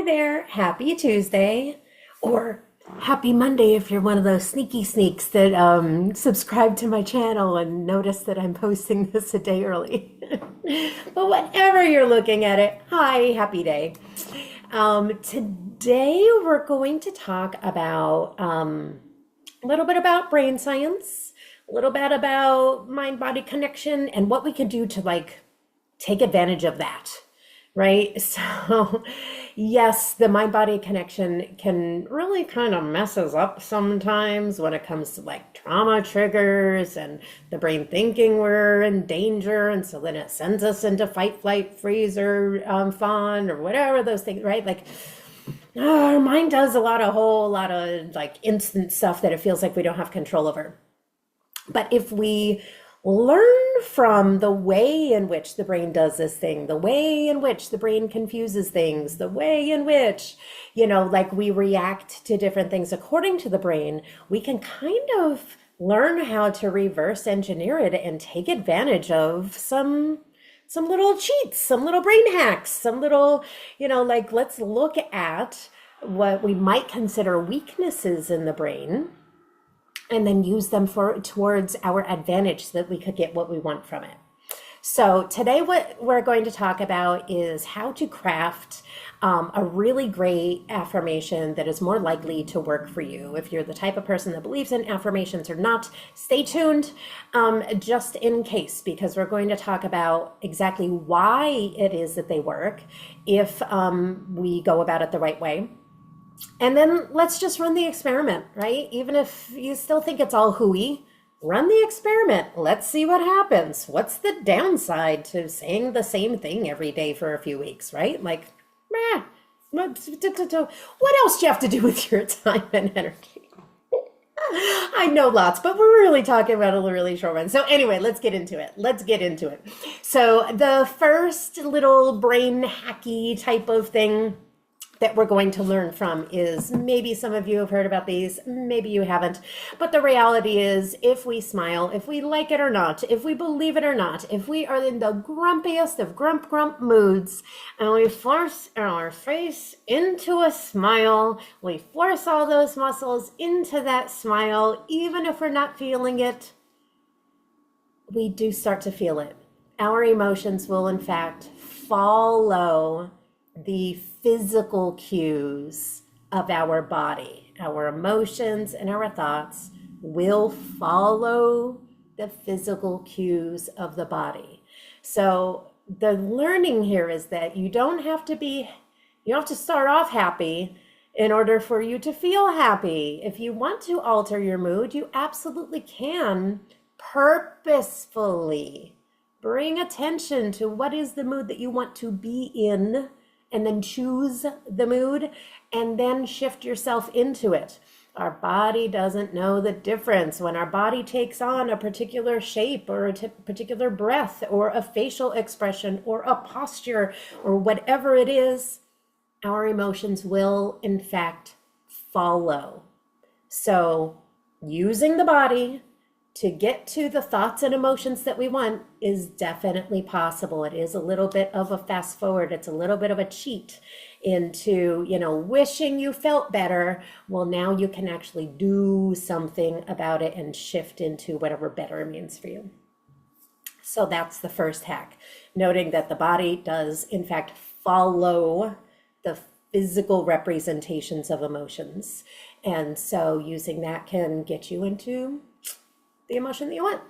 there. Happy Tuesday, or happy Monday if you're one of those sneaky sneaks that subscribe to my channel and notice that I'm posting this a day early. But whatever you're looking at it, hi, happy day. Today we're going to talk about a little bit about brain science, a little bit about mind-body connection, and what we can do to take advantage of that, right? So, yes, the mind body connection can really kind of mess us up sometimes when it comes to trauma triggers and the brain thinking we're in danger. And so then it sends us into fight, flight, freeze, or fawn, or whatever those things, right? Our mind does a whole lot of instant stuff that it feels like we don't have control over. But if we learn from the way in which the brain does this thing, the way in which the brain confuses things, the way in which, we react to different things according to the brain, we can kind of learn how to reverse engineer it and take advantage of some little cheats, some little brain hacks, some little, let's look at what we might consider weaknesses in the brain and then use them towards our advantage so that we could get what we want from it. So today what we're going to talk about is how to craft a really great affirmation that is more likely to work for you. If you're the type of person that believes in affirmations or not, stay tuned just in case, because we're going to talk about exactly why it is that they work if we go about it the right way. And then let's just run the experiment, right? Even if you still think it's all hooey, run the experiment. Let's see what happens. What's the downside to saying the same thing every day for a few weeks, right? What else do you have to do with your time and energy? I know lots, but we're really talking about a really short one. So anyway, let's get into it. So the first little brain hacky type of thing that we're going to learn from is, maybe some of you have heard about these, maybe you haven't, but the reality is, if we smile, if we like it or not, if we believe it or not, if we are in the grumpiest of grump moods and we force our face into a smile, we force all those muscles into that smile, even if we're not feeling it, we do start to feel it. Our emotions will in fact follow the physical cues of our body. Our emotions and our thoughts will follow the physical cues of the body. So the learning here is that you don't have to start off happy in order for you to feel happy. If you want to alter your mood, you absolutely can purposefully bring attention to what is the mood that you want to be in, and then choose the mood and then shift yourself into it. Our body doesn't know the difference. When our body takes on a particular shape or a particular breath or a facial expression or a posture or whatever it is, our emotions will in fact follow. So using the body to get to the thoughts and emotions that we want is definitely possible. It is a little bit of a fast forward. It's a little bit of a cheat into, wishing you felt better. Well, now you can actually do something about it and shift into whatever better means for you. So that's the first hack, noting that the body does in fact follow the physical representations of emotions. And so using that can get you into the emotion that you want.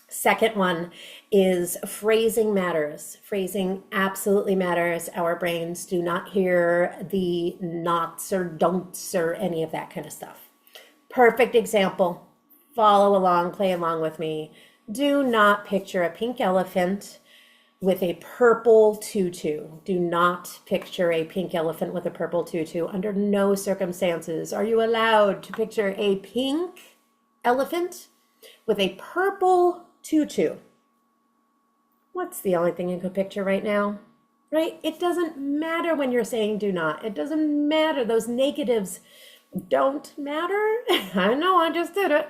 Second one is phrasing matters. Phrasing absolutely matters. Our brains do not hear the nots or don'ts or any of that kind of stuff. Perfect example. Follow along, play along with me. Do not picture a pink elephant with a purple tutu. Do not picture a pink elephant with a purple tutu. Under no circumstances are you allowed to picture a pink elephant with a purple tutu. What's the only thing you could picture right now? Right? It doesn't matter when you're saying do not. It doesn't matter. Those negatives don't matter. I know, I just did it.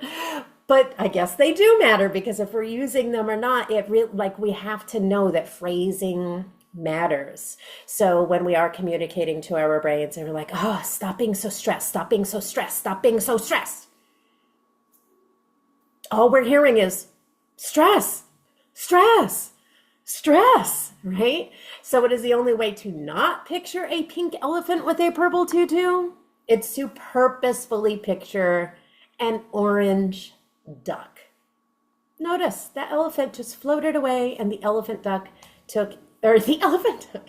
But I guess they do matter, because if we're using them or not, we have to know that phrasing matters. So when we are communicating to our brains and we're like, oh, stop being so stressed, stop being so stressed, stop being so stressed. All we're hearing is stress, stress, stress, right? So it is the only way to not picture a pink elephant with a purple tutu. It's to purposefully picture an orange duck. Notice that elephant just floated away and the elephant duck took, or the elephant duck,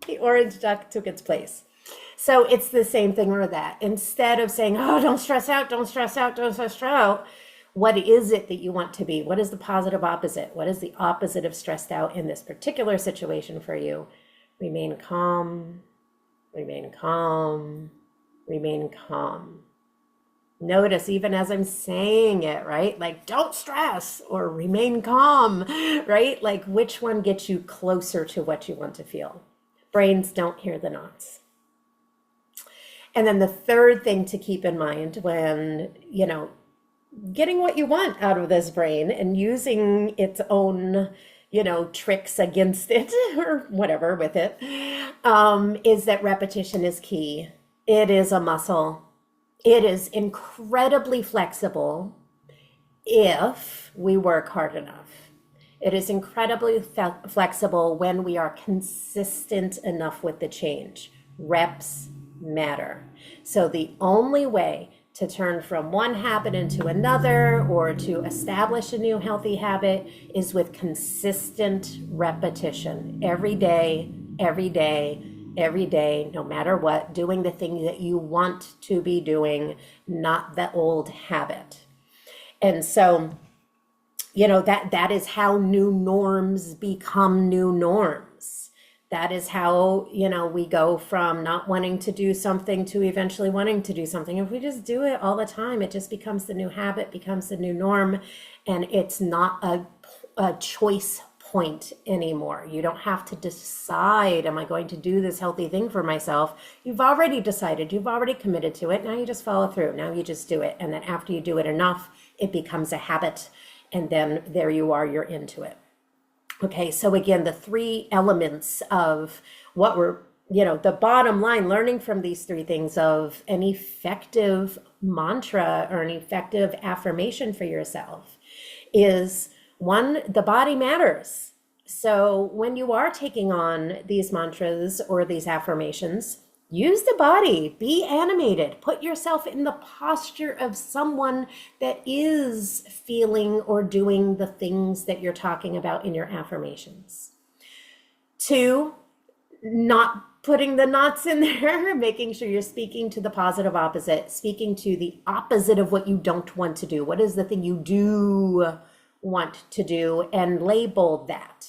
the orange duck took its place. So it's the same thing with that. Instead of saying, oh, don't stress out, don't stress out, don't stress out, what is it that you want to be? What is the positive opposite? What is the opposite of stressed out in this particular situation for you? Remain calm, remain calm, remain calm. Notice even as I'm saying it, right? Like, don't stress or remain calm, right? Like, which one gets you closer to what you want to feel? Brains don't hear the knots. And then the third thing to keep in mind when, getting what you want out of this brain and using its own, tricks against it or whatever with it, is that repetition is key. It is a muscle. It is incredibly flexible if we work hard enough. It is incredibly flexible when we are consistent enough with the change. Reps matter. So the only way to turn from one habit into another or to establish a new healthy habit is with consistent repetition. Every day, every day, every day, no matter what, doing the thing that you want to be doing, not the old habit. And so, that is how new norms become new norms. That is how, we go from not wanting to do something to eventually wanting to do something. If we just do it all the time, it just becomes the new habit, becomes the new norm, and it's not a choice point anymore. You don't have to decide, am I going to do this healthy thing for myself? You've already decided, you've already committed to it. Now you just follow through. Now you just do it. And then after you do it enough, it becomes a habit. And then there you are, you're into it. Okay, so again, the three elements of what we're, the bottom line, learning from these three things of an effective mantra or an effective affirmation for yourself is one, the body matters. So when you are taking on these mantras or these affirmations, use the body, be animated, put yourself in the posture of someone that is feeling or doing the things that you're talking about in your affirmations. Two, not putting the knots in there, making sure you're speaking to the positive opposite, speaking to the opposite of what you don't want to do. What is the thing you do want to do, and label that.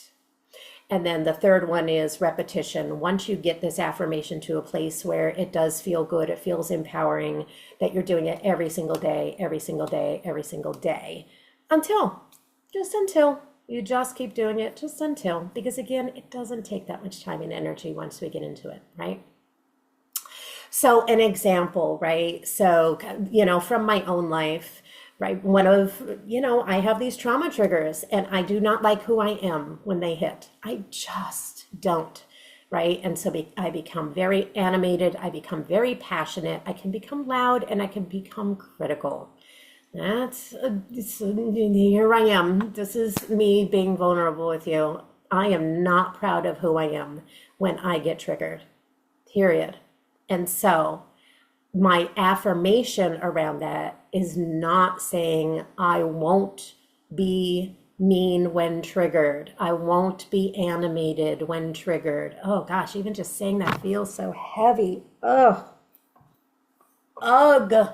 And then the third one is repetition. Once you get this affirmation to a place where it does feel good, it feels empowering, that you're doing it every single day, every single day, every single day, until you just keep doing it, just until, because again, it doesn't take that much time and energy once we get into it, right? So an example, right? So, from my own life, right? I have these trauma triggers and I do not like who I am when they hit. I just don't, right? And so I become very animated. I become very passionate. I can become loud and I can become critical. Here I am. This is me being vulnerable with you. I am not proud of who I am when I get triggered, period. And so my affirmation around that is not saying I won't be mean when triggered. I won't be animated when triggered. Oh gosh, even just saying that feels so heavy. Ugh. Ugh.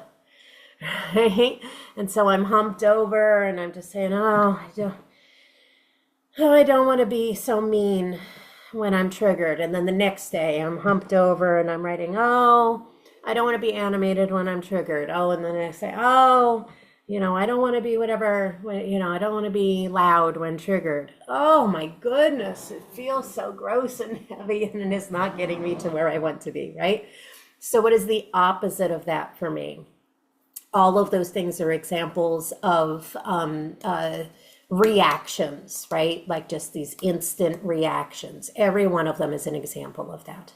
Right? And so I'm humped over and I'm just saying, I don't want to be so mean when I'm triggered. And then the next day I'm humped over and I'm writing, I don't want to be animated when I'm triggered. And then I say, I don't want to be whatever, I don't want to be loud when triggered. Oh my goodness, it feels so gross and heavy and it's not getting me to where I want to be, right? So what is the opposite of that for me? All of those things are examples of reactions, right? Like just these instant reactions. Every one of them is an example of that.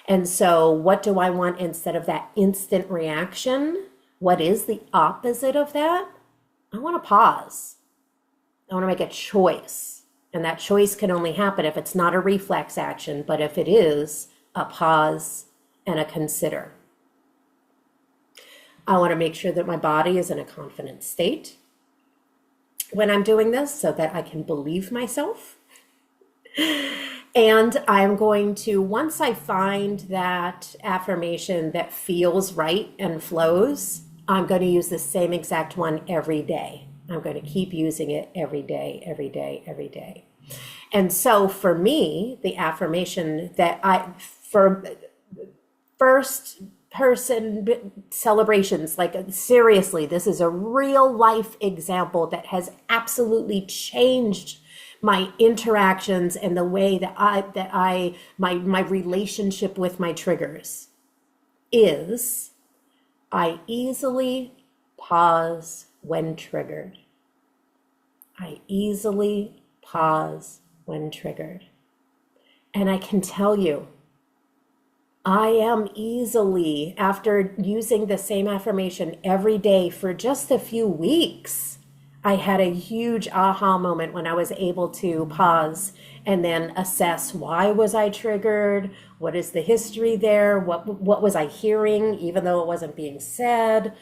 And so, what do I want instead of that instant reaction? What is the opposite of that? I want to pause. I want to make a choice. And that choice can only happen if it's not a reflex action, but if it is a pause and a consider. I want to make sure that my body is in a confident state when I'm doing this so that I can believe myself. And I'm going to, once I find that affirmation that feels right and flows, I'm going to use the same exact one every day. I'm going to keep using it every day, every day, every day. And so for me, the affirmation that for first person celebrations, like seriously, this is a real life example that has absolutely changed my interactions and the way that my relationship with my triggers is I easily pause when triggered. I easily pause when triggered. And I can tell you, I am easily, after using the same affirmation every day for just a few weeks, I had a huge aha moment when I was able to pause and then assess, why was I triggered? What is the history there? What was I hearing, even though it wasn't being said?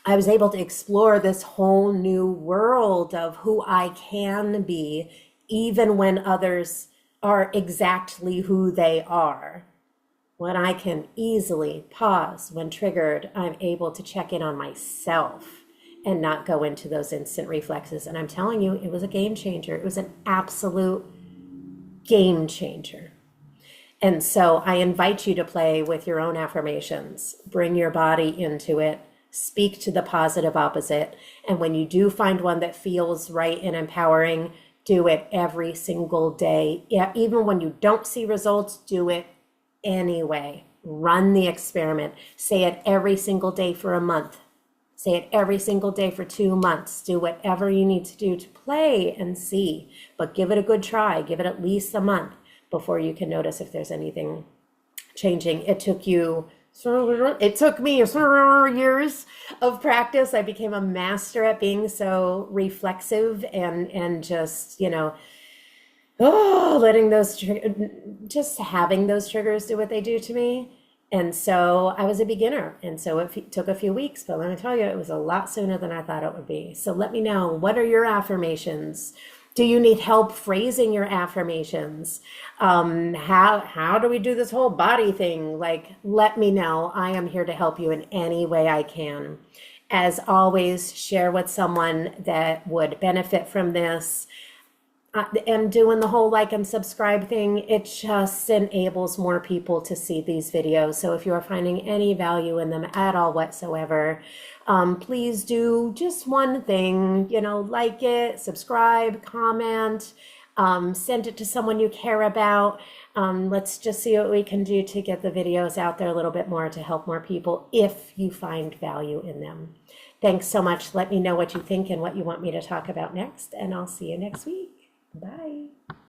I was able to explore this whole new world of who I can be, even when others are exactly who they are. When I can easily pause when triggered, I'm able to check in on myself and not go into those instant reflexes. And I'm telling you, it was a game changer. It was an absolute game changer. And so I invite you to play with your own affirmations. Bring your body into it. Speak to the positive opposite. And when you do find one that feels right and empowering, do it every single day. Yeah, even when you don't see results, do it anyway. Run the experiment. Say it every single day for a month. Say it every single day for 2 months. Do whatever you need to do to play and see. But give it a good try. Give it at least a month before you can notice if there's anything changing. It took me years of practice. I became a master at being so reflexive and just, letting just having those triggers do what they do to me. And so I was a beginner. And so it took a few weeks, but let me tell you, it was a lot sooner than I thought it would be. So let me know, what are your affirmations? Do you need help phrasing your affirmations? How do we do this whole body thing? Like, let me know. I am here to help you in any way I can. As always, share with someone that would benefit from this. And doing the whole like and subscribe thing, it just enables more people to see these videos. So if you are finding any value in them at all whatsoever, please do just one thing, like it, subscribe, comment, send it to someone you care about. Let's just see what we can do to get the videos out there a little bit more to help more people if you find value in them. Thanks so much. Let me know what you think and what you want me to talk about next, and I'll see you next week. Bye.